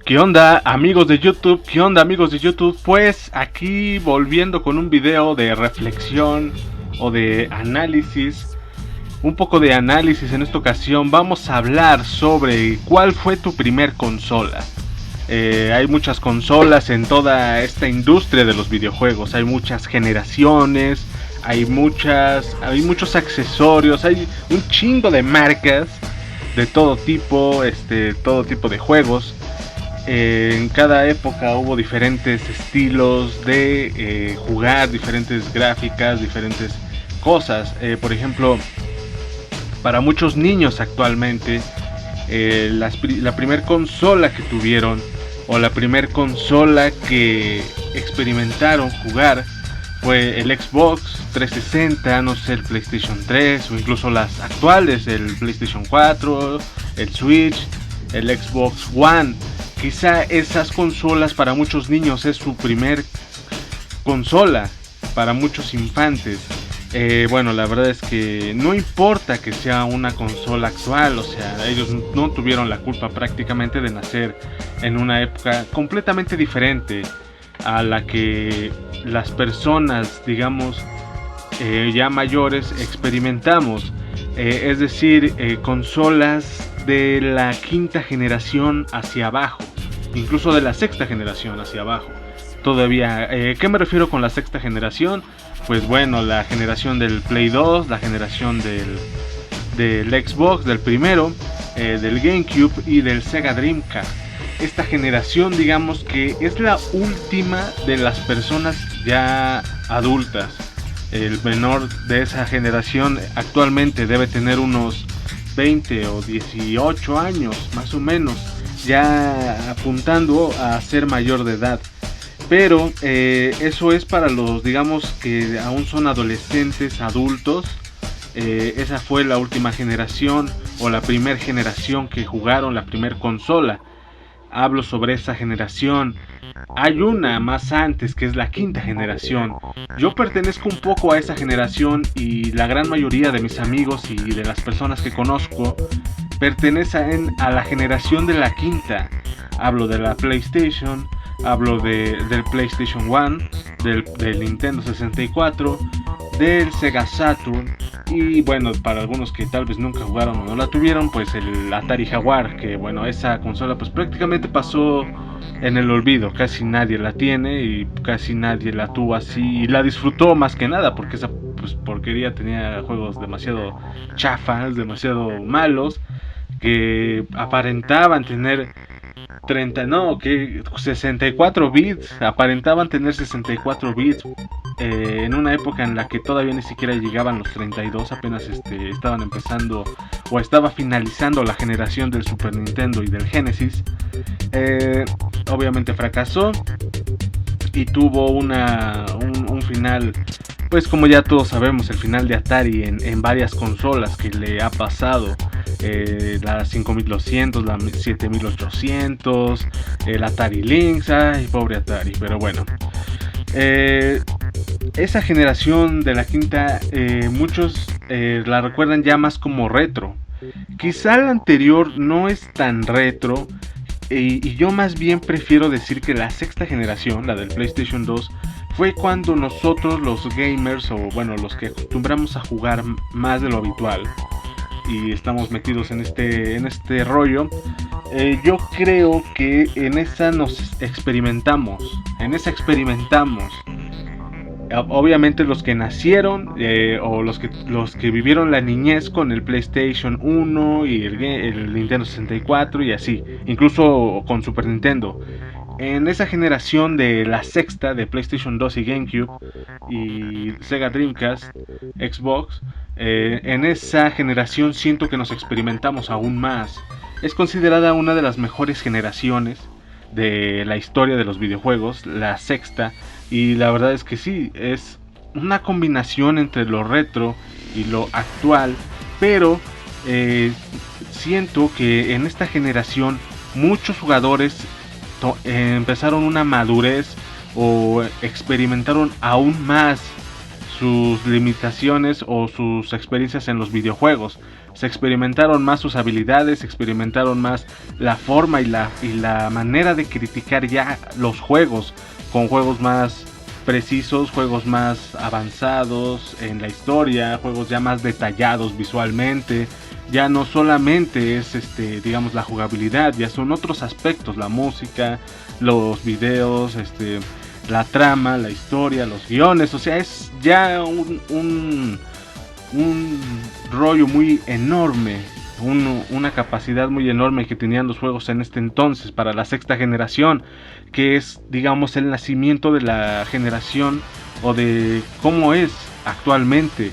¿Qué onda amigos de YouTube? ¿Qué onda amigos de YouTube? Pues aquí volviendo con un video de reflexión o de análisis. Un poco de análisis en esta ocasión. Vamos a hablar sobre cuál fue tu primer consola. Hay muchas consolas en toda esta industria de los videojuegos. Hay muchas generaciones. Hay muchos accesorios. Hay un chingo de marcas de todo tipo de juegos. En cada época hubo diferentes estilos de jugar, diferentes gráficas, diferentes cosas. Por ejemplo, para muchos niños actualmente, la primer consola que tuvieron o la primer consola que experimentaron jugar fue el Xbox 360, no sé, el PlayStation 3 o incluso las actuales, el PlayStation 4, el Switch, el Xbox One. Quizá esas consolas para muchos niños es su primer consola, para muchos infantes. Bueno, la verdad es que no importa que sea una consola actual, o sea, ellos no tuvieron la culpa prácticamente de nacer en una época completamente diferente a la que las personas, digamos, ya mayores experimentamos. Es decir, consolas de la quinta generación hacia abajo, incluso de la sexta generación hacia abajo. Todavía, ¿qué me refiero con la sexta generación? Pues bueno, la generación del Play 2, la generación del Xbox, del primero, del GameCube y del Sega Dreamcast. Esta generación, digamos que es la última de las personas ya adultas. El menor de esa generación actualmente debe tener unos 20 o 18 años, más o menos, ya apuntando a ser mayor de edad. Pero eso es para los, digamos, que aún son adolescentes, adultos. Esa fue la última generación o la primer generación que jugaron la primer consola. Hablo sobre esa generación. Hay una más antes que es la quinta generación. Yo pertenezco un poco a esa generación y la gran mayoría de mis amigos y de las personas que conozco pertenecen a la generación de la quinta. Hablo de la PlayStation, hablo del PlayStation 1, del Nintendo 64, del Sega Saturn y bueno, para algunos que tal vez nunca jugaron o no la tuvieron, pues el Atari Jaguar, que bueno, esa consola pues prácticamente pasó en el olvido, casi nadie la tiene y casi nadie la tuvo así y la disfrutó más que nada porque esa pues, porquería tenía juegos demasiado chafas, demasiado malos, que aparentaban tener 64 bits, aparentaban tener 64 bits en una época en la que todavía ni siquiera llegaban los 32, apenas estaban empezando o estaba finalizando la generación del Super Nintendo y del Genesis. Obviamente fracasó y tuvo un final, pues como ya todos sabemos, el final de Atari en varias consolas que le ha pasado. La 5200, la 7800, el Atari Lynx, ay, pobre Atari, pero bueno. Esa generación de la quinta, muchos la recuerdan ya más como retro. Quizá la anterior no es tan retro, y yo más bien prefiero decir que la sexta generación, la del PlayStation 2, fue cuando nosotros los gamers, o bueno, los que acostumbramos a jugar más de lo habitual y estamos metidos en este rollo, yo creo que en esa experimentamos. Obviamente los que nacieron o los que vivieron la niñez con el PlayStation 1 y el Nintendo 64 y así, incluso con Super Nintendo. En esa generación de la sexta de PlayStation 2 y GameCube y Sega Dreamcast, Xbox, en esa generación siento que nos experimentamos aún más. Es considerada una de las mejores generaciones de la historia de los videojuegos, la sexta, y la verdad es que sí, es una combinación entre lo retro y lo actual, pero siento que en esta generación muchos jugadores empezaron una madurez o experimentaron aún más sus limitaciones o sus experiencias en los videojuegos. Se experimentaron más sus habilidades, se experimentaron más la forma y la manera de criticar ya los juegos, con juegos más precisos, juegos más avanzados en la historia, juegos ya más detallados visualmente. Ya no solamente es digamos la jugabilidad, ya son otros aspectos, la música, los videos, la trama, la historia, los guiones, o sea, es ya un rollo muy enorme, una capacidad muy enorme que tenían los juegos en este entonces para la sexta generación, que es, digamos, el nacimiento de la generación o de cómo es actualmente,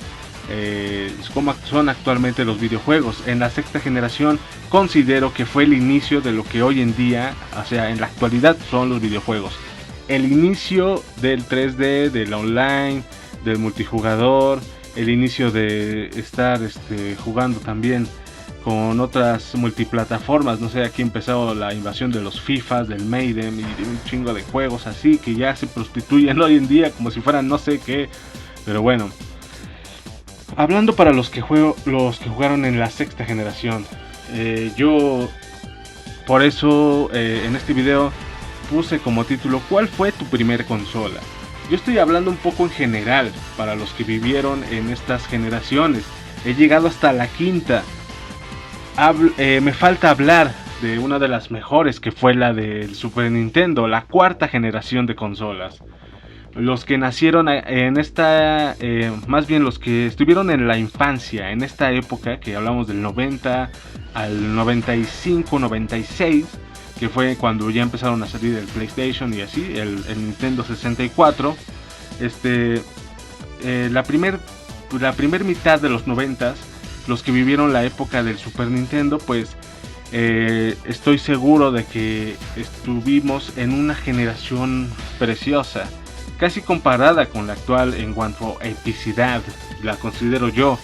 cómo son actualmente los videojuegos. En la sexta generación considero que fue el inicio de lo que hoy en día, o sea, en la actualidad son los videojuegos. El inicio del 3D, del online, del multijugador, el inicio de estar jugando también con otras multiplataformas. No sé, aquí empezó la invasión de los FIFAs, del Maiden y de un chingo de juegos así que ya se prostituyen hoy en día como si fueran no sé qué. Pero bueno, hablando para los que jugaron en la sexta generación, yo por eso en este video puse como título ¿cuál fue tu primer consola? Yo estoy hablando un poco en general para los que vivieron en estas generaciones. He llegado hasta la quinta. Me falta hablar de una de las mejores, que fue la del Super Nintendo, la cuarta generación de consolas. Los que nacieron en esta, más bien los que estuvieron en la infancia, en esta época que hablamos del 90 al 95, 96, que fue cuando ya empezaron a salir el PlayStation y así, el Nintendo 64. La primer mitad de los 90, los que vivieron la época del Super Nintendo, pues estoy seguro de que estuvimos en una generación preciosa, casi comparada con la actual en cuanto a epicidad, la considero yo.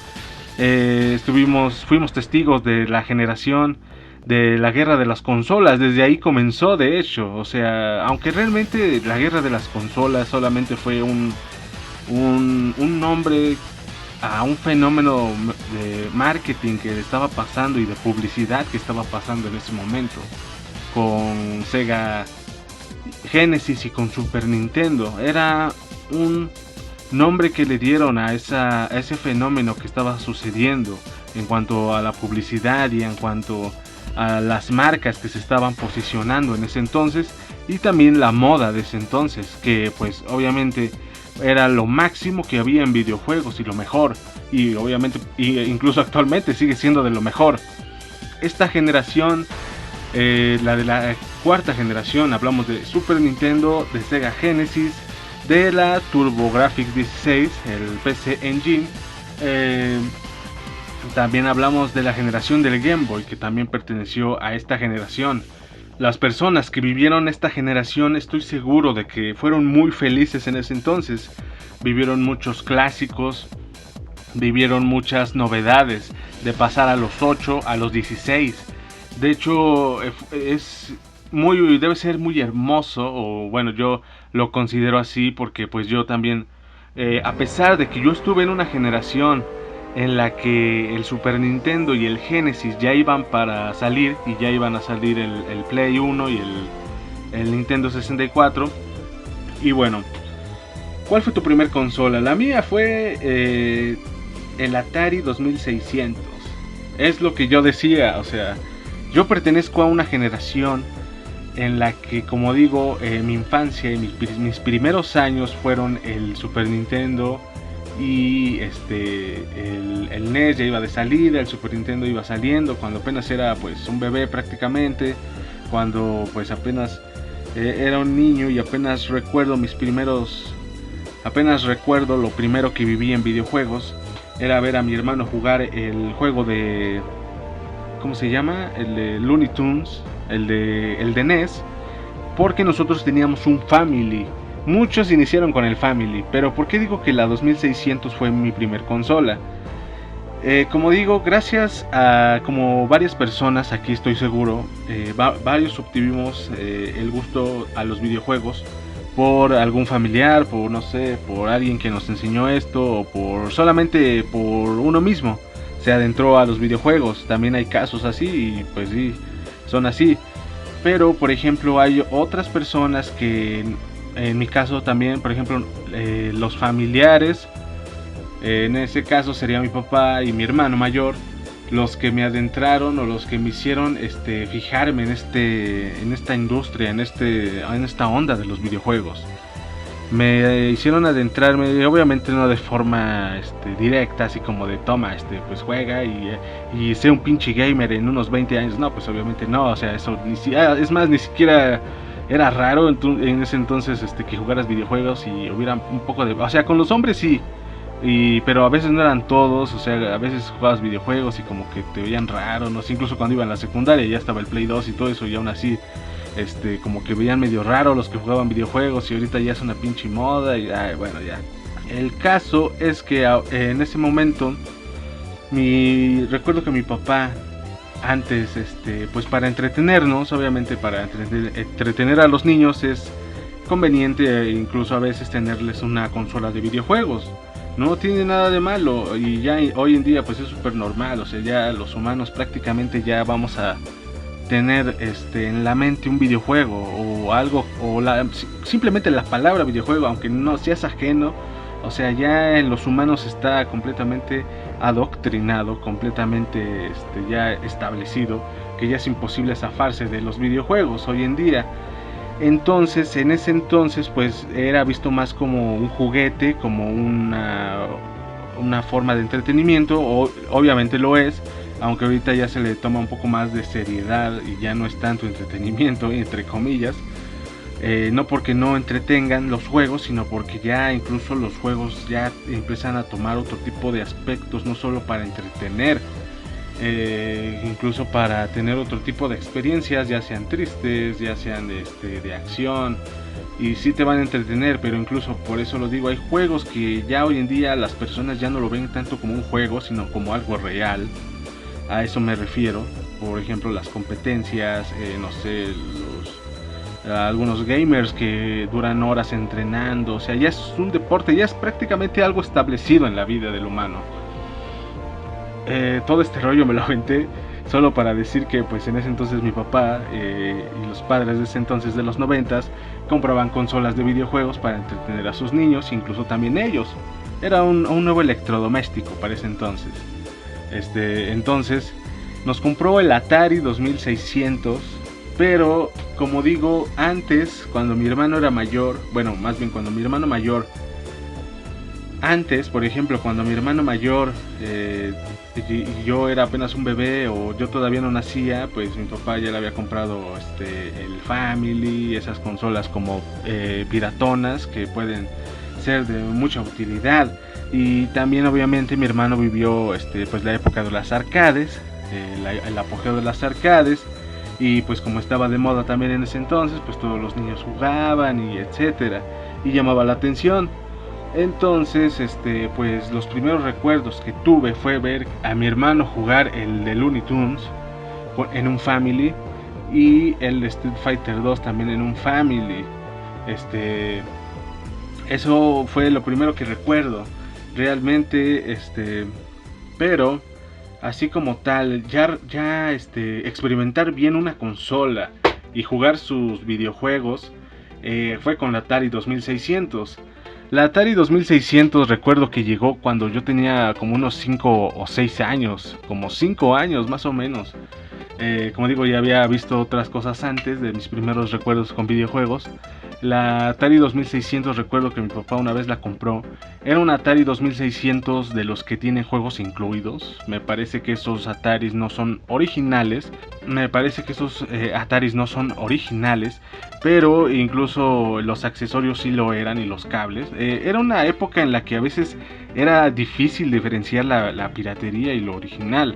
Fuimos testigos de la generación de la guerra de las consolas. Desde ahí comenzó, de hecho, o sea, aunque realmente la guerra de las consolas solamente fue un nombre a un fenómeno de marketing que estaba pasando y de publicidad que estaba pasando en ese momento con Sega Genesis y con Super Nintendo. Era un nombre que le dieron a ese fenómeno que estaba sucediendo en cuanto a la publicidad y en cuanto a las marcas que se estaban posicionando en ese entonces, y también la moda de ese entonces, que pues obviamente era lo máximo que había en videojuegos y lo mejor, y obviamente incluso actualmente sigue siendo de lo mejor. Esta generación, la de la cuarta generación, hablamos de Super Nintendo, de Sega Genesis, de la TurboGrafx 16, el PC Engine. También hablamos de la generación del Game Boy, que también perteneció a esta generación. Las personas que vivieron esta generación, estoy seguro de que fueron muy felices en ese entonces. Vivieron muchos clásicos, vivieron muchas novedades, de pasar a los 8 a los 16. De hecho, debe ser muy hermoso, o bueno, yo lo considero así porque pues yo también, a pesar de que yo estuve en una generación en la que el Super Nintendo y el Genesis ya iban para salir, y ya iban a salir el Play 1 y el Nintendo 64. Y bueno, ¿cuál fue tu primer consola? La mía fue el Atari 2600. Es lo que yo decía, o sea, yo pertenezco a una generación en la que, como digo, mi infancia y mis primeros años fueron el Super Nintendo y el NES ya iba de salida, el Super Nintendo iba saliendo cuando apenas era pues un bebé prácticamente, cuando pues apenas era un niño, y apenas recuerdo lo primero que viví en videojuegos era ver a mi hermano jugar el juego de, ¿cómo se llama? El de Looney Tunes, el de NES, porque nosotros teníamos un Family. Muchos iniciaron con el Family, pero ¿por qué digo que la 2600 fue mi primer consola? Como digo, gracias a como varias personas, aquí estoy seguro, varios obtuvimos el gusto a los videojuegos por algún familiar, por no sé, por alguien que nos enseñó esto, o solamente por uno mismo. se adentró a los videojuegos. También hay casos así y pues sí, son así. Pero por ejemplo hay otras personas que en mi caso también, por ejemplo, los familiares, en ese caso sería mi papá y mi hermano mayor, los que me adentraron o los que me hicieron fijarme en esta industria, en esta onda de los videojuegos. Me hicieron adentrarme, obviamente no de forma directa, así como de toma, pues juega y sé un pinche gamer en unos 20 años. No, pues obviamente no, o sea, eso es más, ni siquiera era raro en ese entonces que jugaras videojuegos y hubiera un poco de... O sea, con los hombres sí, pero a veces no eran todos, o sea, a veces jugabas videojuegos y como que te veían raro, no sé, incluso cuando iba en la secundaria ya estaba el Play 2 y todo eso y aún así como que veían medio raro los que jugaban videojuegos y ahorita ya es una pinche moda y bueno, ya. El caso es que en ese momento recuerdo que mi papá antes, pues para entretenernos, obviamente para entretener a los niños es conveniente incluso a veces tenerles una consola de videojuegos. No tiene nada de malo y ya hoy en día pues es súper normal, o sea, ya los humanos prácticamente ya vamos a tener en la mente un videojuego o algo, o simplemente la palabra videojuego, aunque no seas ajeno, o sea, ya en los humanos está completamente adoctrinado, completamente ya establecido, que ya es imposible zafarse de los videojuegos hoy en día. Entonces, en ese entonces, pues era visto más como un juguete, como una forma de entretenimiento, obviamente lo es, aunque ahorita ya se le toma un poco más de seriedad y ya no es tanto entretenimiento, entre comillas. No porque no entretengan los juegos, sino porque ya incluso los juegos ya empiezan a tomar otro tipo de aspectos, no solo para entretener, incluso para tener otro tipo de experiencias, ya sean tristes, ya sean de acción, y sí te van a entretener, pero incluso por eso lo digo, hay juegos que ya hoy en día las personas ya no lo ven tanto como un juego, sino como algo real. A eso me refiero, por ejemplo las competencias, no sé, algunos gamers que duran horas entrenando, o sea, ya es un deporte, ya es prácticamente algo establecido en la vida del humano. Todo este rollo me lo aventé solo para decir que pues en ese entonces mi papá y los padres de ese entonces de los 90s compraban consolas de videojuegos para entretener a sus niños, incluso también ellos. Era un nuevo electrodoméstico para ese entonces. Entonces nos compró el Atari 2600, pero como digo, antes, cuando mi hermano era mayor, bueno, más bien cuando mi hermano mayor, antes, por ejemplo, cuando mi hermano mayor y yo era apenas un bebé o yo todavía no nacía, pues mi papá ya le había comprado el Family, esas consolas como piratonas que pueden ser de mucha utilidad. Y también obviamente mi hermano vivió pues la época de las arcades, el apogeo de las arcades, y pues como estaba de moda también en ese entonces, pues todos los niños jugaban y etcétera, y llamaba la atención. Entonces pues los primeros recuerdos que tuve fue ver a mi hermano jugar el de Looney Tunes en un Family y el de Street Fighter 2 también en un Family. Eso fue lo primero que recuerdo realmente, pero así como tal, ya experimentar bien una consola y jugar sus videojuegos fue con la Atari 2600. La Atari 2600 recuerdo que llegó cuando yo tenía como unos 5 o 6 años, como 5 años más o menos. Como digo, ya había visto otras cosas antes de mis primeros recuerdos con videojuegos. La Atari 2600 recuerdo que mi papá una vez la compró. Era un Atari 2600 de los que tienen juegos incluidos. Me parece que esos Ataris no son originales. Pero incluso los accesorios sí lo eran y los cables. Era una época en la que a veces era difícil diferenciar la piratería y lo original.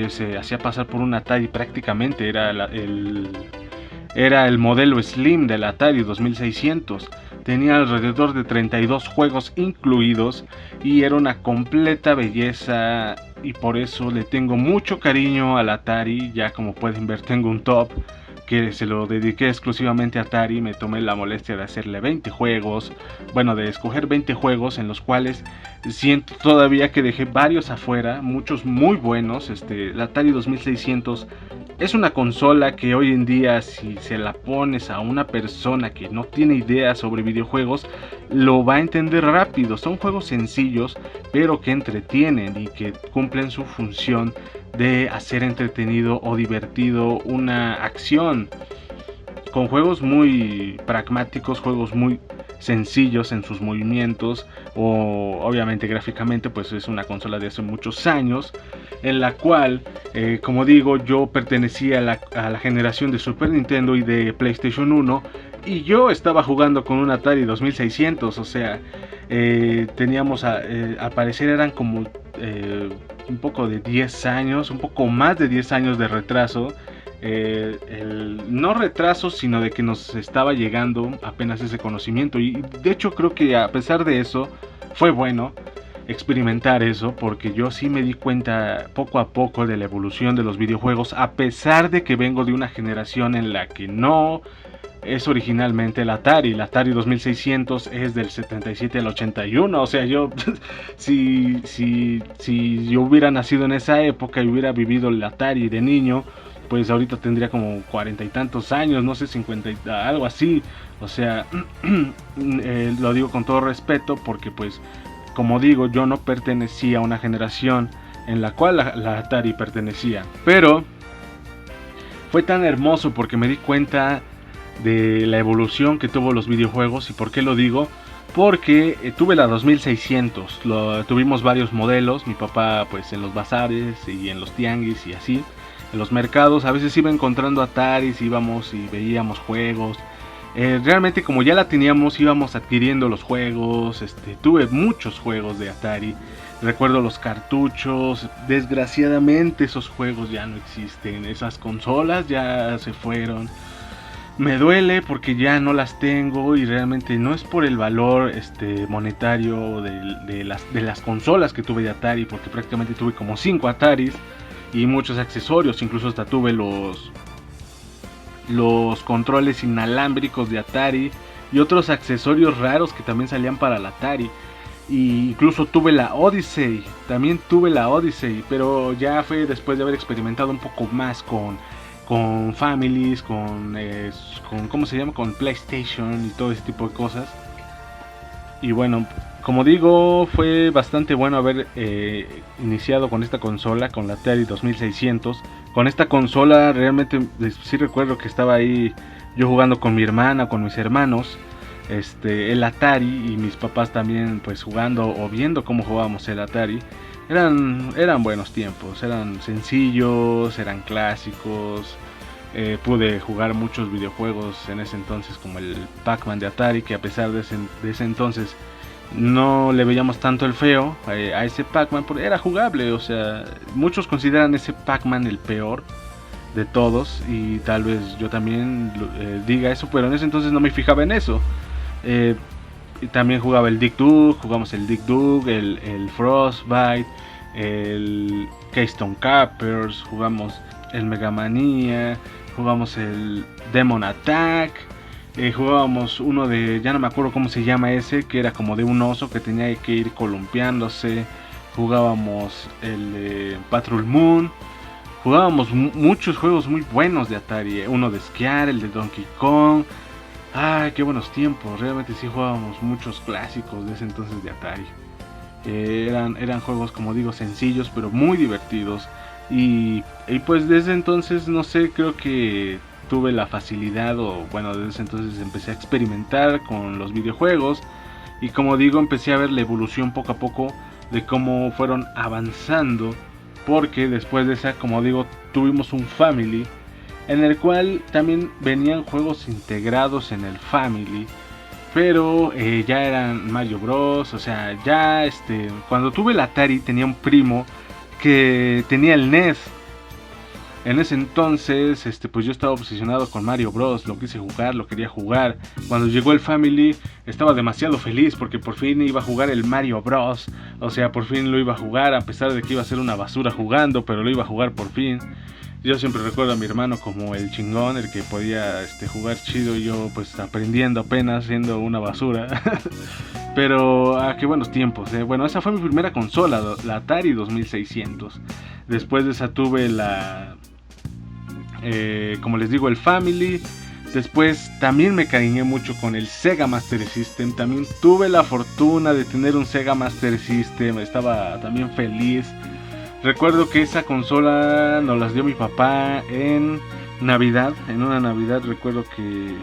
Se hacía pasar por un Atari prácticamente. Era el modelo Slim del Atari 2600. Tenía alrededor de 32 juegos incluidos y era una completa belleza, y por eso le tengo mucho cariño al Atari. Ya como pueden ver tengo un top que se lo dediqué exclusivamente a Atari. Me tomé la molestia de hacerle 20 juegos, bueno, de escoger 20 juegos en los cuales siento todavía que dejé varios afuera, muchos muy buenos. La Atari 2600 es una consola que hoy en día, si se la pones a una persona que no tiene idea sobre videojuegos, lo va a entender rápido. Son juegos sencillos, pero que entretienen y que cumplen su función de hacer entretenido o divertido una acción, con juegos muy pragmáticos, juegos muy sencillos en sus movimientos, o obviamente gráficamente pues es una consola de hace muchos años, en la cual como digo, yo pertenecía a la generación de Super Nintendo y de PlayStation 1, y yo estaba jugando con un Atari 2600, o sea, teníamos al parecer eran como un poco de 10 años, un poco más de 10 años de retraso. No retraso, sino de que nos estaba llegando apenas ese conocimiento, y de hecho creo que a pesar de eso fue bueno experimentar eso, porque yo sí me di cuenta poco a poco de la evolución de los videojuegos, a pesar de que vengo de una generación en la que no es originalmente el Atari. El Atari 2600 es del 77 al 81. O sea, yo si yo hubiera nacido en esa época y hubiera vivido el Atari de niño, pues ahorita tendría como 40 y tantos años, no sé, 50, algo así. O sea, lo digo con todo respeto, porque pues, como digo, yo no pertenecía a una generación en la cual la Atari pertenecía. Pero fue tan hermoso porque me di cuenta de la evolución que tuvo los videojuegos. ¿Y por qué lo digo? Porque tuve la 2600, tuvimos varios modelos. Mi papá pues en los bazares y en los tianguis y así, en los mercados, a veces iba encontrando Ataris, íbamos y veíamos juegos. Realmente como ya la teníamos, íbamos adquiriendo los juegos. Tuve muchos juegos de Atari. Recuerdo los cartuchos. Desgraciadamente esos juegos ya no existen. Esas consolas ya se fueron. Me duele porque ya no las tengo, y realmente no es por el valor monetario de las consolas que tuve de Atari, porque prácticamente tuve como 5 Ataris y muchos accesorios. Incluso hasta tuve los controles inalámbricos de Atari y otros accesorios raros que también salían para la Atari. Y incluso tuve la Odyssey, también tuve la Odyssey, pero ya fue después de haber experimentado un poco más con families, con ¿cómo se llama? Con PlayStation y todo ese tipo de cosas. Y bueno, como digo, fue bastante bueno haber iniciado con esta consola, con la Atari 2600. Con esta consola realmente sí recuerdo que estaba ahí yo jugando con mi hermana, con mis hermanos, el Atari, y mis papás también pues jugando o viendo cómo jugábamos el Atari. Eran buenos tiempos, eran sencillos, eran clásicos. Pude jugar muchos videojuegos en ese entonces, como el Pac-Man de Atari, que a pesar de ese entonces no le veíamos tanto el feo a ese Pac-Man, porque era jugable. O sea, muchos consideran ese Pac-Man el peor de todos, y tal vez yo también diga eso, pero en ese entonces no me fijaba en eso. Y también jugaba el Dig Dug, jugamos el Dig Dug, el Frostbite, el Keystone Capers, jugamos el Mega Manía, jugamos el Demon Attack, jugábamos uno de, ya no me acuerdo cómo se llama ese, que era como de un oso que tenía que ir columpiándose. Jugábamos el Patrol Moon. Jugábamos muchos juegos muy buenos de Atari, uno de esquiar, el de Donkey Kong. Ay, qué buenos tiempos. Realmente sí jugábamos muchos clásicos de ese entonces de Atari. Eran juegos, como digo, sencillos pero muy divertidos. Y pues desde entonces, no sé, creo que tuve la facilidad, o bueno, desde entonces empecé a experimentar con los videojuegos. Y como digo, empecé a ver la evolución poco a poco de cómo fueron avanzando. Porque después de esa, como digo, tuvimos un Family, en el cual también venían juegos integrados en el Family, pero ya eran Mario Bros. O sea, ya cuando tuve el Atari tenía un primo que tenía el NES. En ese entonces, pues yo estaba obsesionado con Mario Bros. Lo quise jugar, lo quería jugar. Cuando llegó el Family, estaba demasiado feliz porque por fin iba a jugar el Mario Bros. O sea, por fin lo iba a jugar, a pesar de que iba a ser una basura jugando, pero lo iba a jugar por fin. Yo siempre recuerdo a mi hermano como el chingón, el que podía jugar chido, y yo pues aprendiendo apenas, siendo una basura. Pero qué buenos tiempos. Bueno, esa fue mi primera consola, la Atari 2600. Después de esa tuve como les digo, el Family. Después también me cariñé mucho con el Sega Master System. También tuve la fortuna de tener un Sega Master System. Estaba también feliz. Recuerdo que esa consola nos las dio mi papá en Navidad. En una Navidad recuerdo que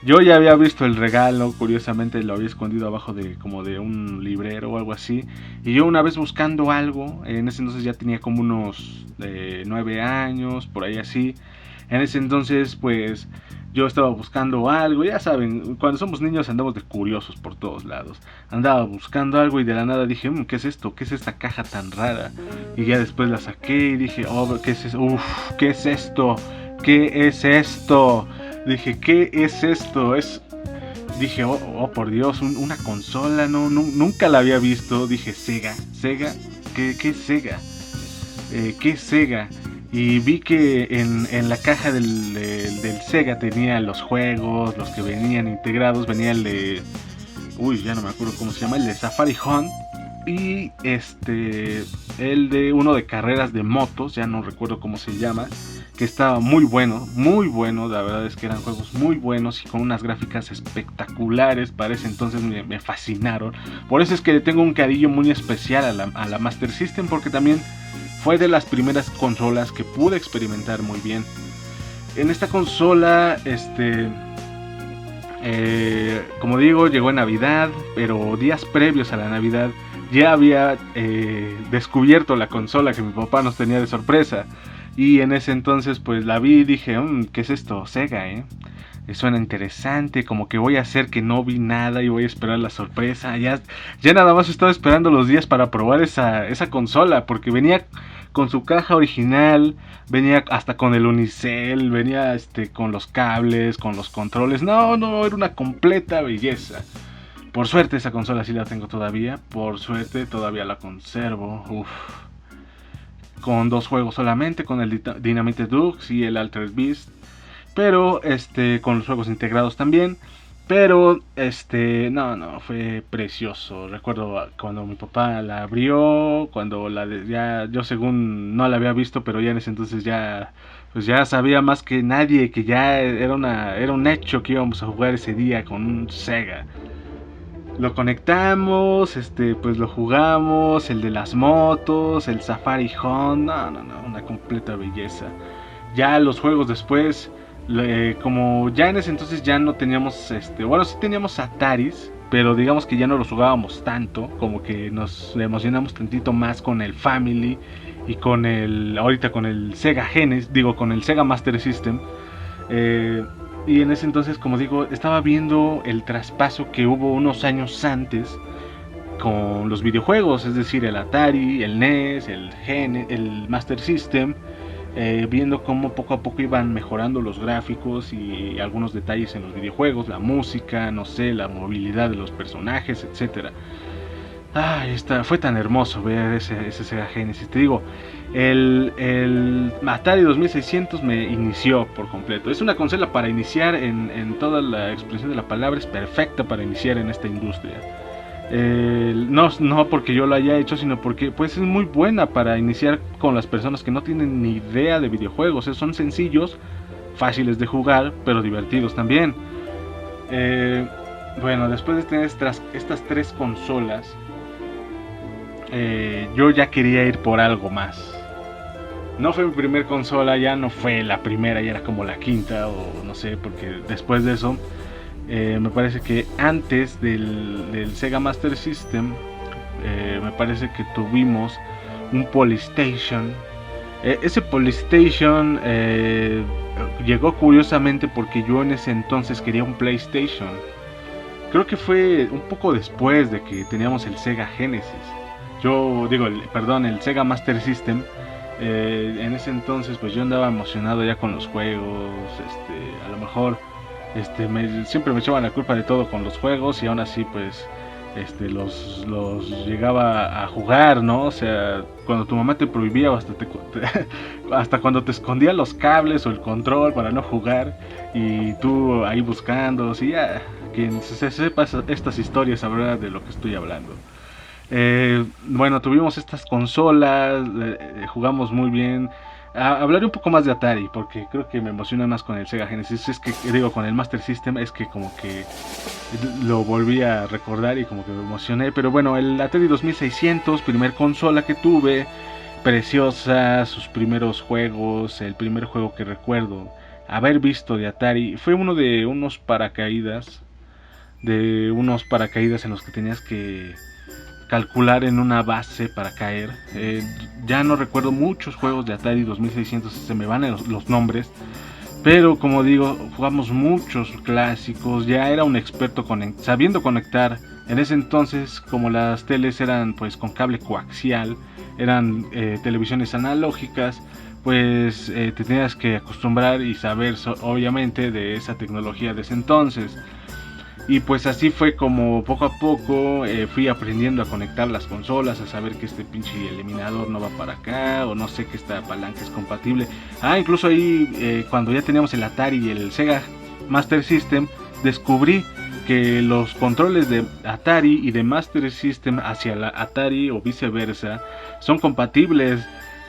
yo ya había visto el regalo. Curiosamente lo había escondido abajo de como de un librero o algo así. Y yo una vez buscando algo, en ese entonces ya tenía como unos 9 años, por ahí así. En ese entonces pues yo estaba buscando algo, ya saben, cuando somos niños andamos de curiosos por todos lados. Andaba buscando algo y de la nada dije, ¿qué es esto? ¿Qué es esta caja tan rara? Y ya después la saqué y dije, oh, ¿qué es eso? Uf, ¿qué es esto? ¿Qué es esto? Dije, ¿qué es esto? Dije, oh por Dios, una consola, nunca la había visto. Dije, ¿Sega? ¿Qué es Sega? ¿Qué es Sega? Y vi que en la caja del Sega tenía los juegos, los que venían integrados. Venía el de... ya no me acuerdo cómo se llama, el de Safari Hunt. Y el de uno de carreras de motos, ya no recuerdo cómo se llama, que estaba muy bueno, la verdad es que eran juegos muy buenos y con unas gráficas espectaculares. Para ese entonces me fascinaron. Por eso es que le tengo un cariño muy especial a la Master System, porque también fue de las primeras consolas que pude experimentar muy bien. En esta consola, como digo, llegó en Navidad, pero días previos a la Navidad ya había descubierto la consola que mi papá nos tenía de sorpresa. Y en ese entonces pues la vi y dije, ¿qué es esto? Sega, suena interesante, como que voy a hacer que no vi nada y voy a esperar la sorpresa. Ya nada más estaba esperando los días para probar esa consola, porque venía con su caja original, venía hasta con el unicel, venía con los cables, con los controles. No, era una completa belleza. Por suerte esa consola sí la tengo todavía, por suerte todavía la conservo. Con 2 juegos solamente, con el Dynamite Deluxe y el Altered Beast, pero con los juegos integrados también. Pero no, fue precioso. Recuerdo cuando mi papá la abrió, cuando yo según no la había visto, pero ya en ese entonces ya sabía más que nadie que ya era un hecho que íbamos a jugar ese día con un Sega. Lo conectamos, pues lo jugamos, el de las motos, el Safari Hunt, no, una completa belleza. Ya los juegos después, como ya en ese entonces ya no teníamos, bueno, sí teníamos Ataris, pero digamos que ya no los jugábamos tanto, como que nos emocionamos tantito más con el Family y ahorita con el Sega Genesis, con el Sega Master System. Y en ese entonces, como digo, estaba viendo el traspaso que hubo unos años antes con los videojuegos, es decir, el Atari, el NES, el Master System, viendo cómo poco a poco iban mejorando los gráficos y algunos detalles en los videojuegos, la música, no sé, la movilidad de los personajes, etcétera. Fue tan hermoso ver ese Sega Genesis. Te digo, el Atari 2600 me inició por completo. Es una consola para iniciar en toda la expresión de la palabra. Es perfecta para iniciar en esta industria. No porque yo lo haya hecho, sino porque pues es muy buena para iniciar con las personas que no tienen ni idea de videojuegos. Son sencillos, fáciles de jugar, pero divertidos también. Bueno, después de tener estas 3 consolas, yo ya quería ir por algo más. No fue mi primer consola, ya no fue la primera, ya era como la quinta o no sé, porque después de eso me parece que antes del Sega Master System me parece que tuvimos un Polystation. Ese Polystation llegó curiosamente porque yo en ese entonces quería un PlayStation. Creo que fue un poco después de que teníamos el Sega Genesis. El Sega Master System. En ese entonces pues yo andaba emocionado ya con los juegos. A lo mejor siempre me echaban la culpa de todo con los juegos, y aún así pues los llegaba a jugar, ¿no? O sea, cuando tu mamá te prohibía o hasta cuando te escondía los cables o el control para no jugar y tú ahí buscando, sí, ya, quien se sepa estas historias sabrá de lo que estoy hablando. Bueno, tuvimos estas consolas, jugamos muy bien. Hablaré un poco más de Atari porque creo que me emociona más con el Sega Genesis. Es que digo, con el Master System es que como que lo volví a recordar y como que me emocioné. Pero bueno, el Atari 2600, primer consola que tuve, preciosa, sus primeros juegos, el primer juego que recuerdo haber visto de Atari fue uno de unos paracaídas en los que tenías que calcular en una base para caer. Ya no recuerdo muchos juegos de Atari 2600, se me van los nombres. Pero como digo, jugamos muchos clásicos. Ya era un experto sabiendo conectar. En ese entonces, como las teles eran pues con cable coaxial, eran televisiones analógicas, pues te tenías que acostumbrar y saber obviamente de esa tecnología de ese entonces. Y pues así fue como poco a poco fui aprendiendo a conectar las consolas, a saber que este pinche eliminador no va para acá, o no sé que esta palanca es compatible. Incluso ahí cuando ya teníamos el Atari y el Sega Master System, descubrí que los controles de Atari y de Master System hacia la Atari o viceversa son compatibles,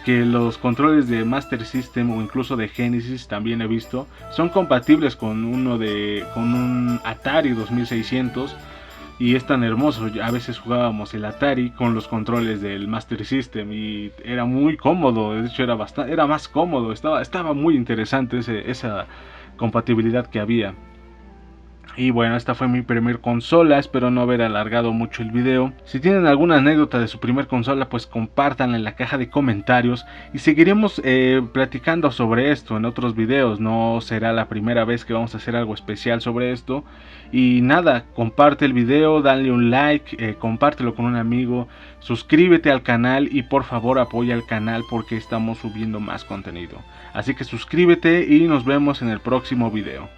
que los controles de Master System o incluso de Genesis también he visto son compatibles con un Atari 2600 y es tan hermoso. A veces jugábamos el Atari con los controles del Master System y era muy cómodo, de hecho era más cómodo, estaba muy interesante esa compatibilidad que había. Y bueno, esta fue mi primer consola, espero no haber alargado mucho el video. Si tienen alguna anécdota de su primer consola, pues compártanla en la caja de comentarios y seguiremos platicando sobre esto en otros videos. No será la primera vez que vamos a hacer algo especial sobre esto. Y nada, comparte el video, dale un like, compártelo con un amigo, suscríbete al canal y por favor apoya al canal porque estamos subiendo más contenido. Así que suscríbete y nos vemos en el próximo video.